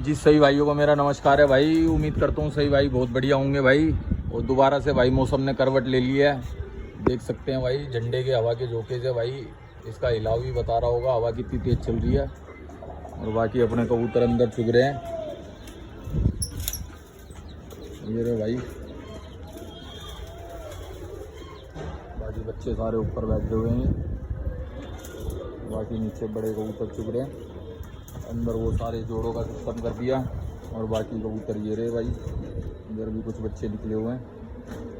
जी सही भाइयों को मेरा नमस्कार है भाई। उम्मीद करता हूँ सही भाई बहुत बढ़िया होंगे भाई। और दोबारा से भाई मौसम ने करवट ले ली है। देख सकते हैं भाई झंडे के हवा के झोंके से भाई इसका हिलाव भी बता रहा होगा हवा कितनी तेज चल रही है। और बाकी अपने कबूतर अंदर चुग रहे हैं। ये रहे भाई, बाकी बच्चे सारे ऊपर बैठे हुए हैं। बाकी नीचे बड़े कबूतर चुग रहे हैं। अंदर वो सारे जोड़ों का सिस्टम कर दिया। और बाकी कबूतर ये रहे भाई, इधर भी कुछ बच्चे निकले हुए हैं।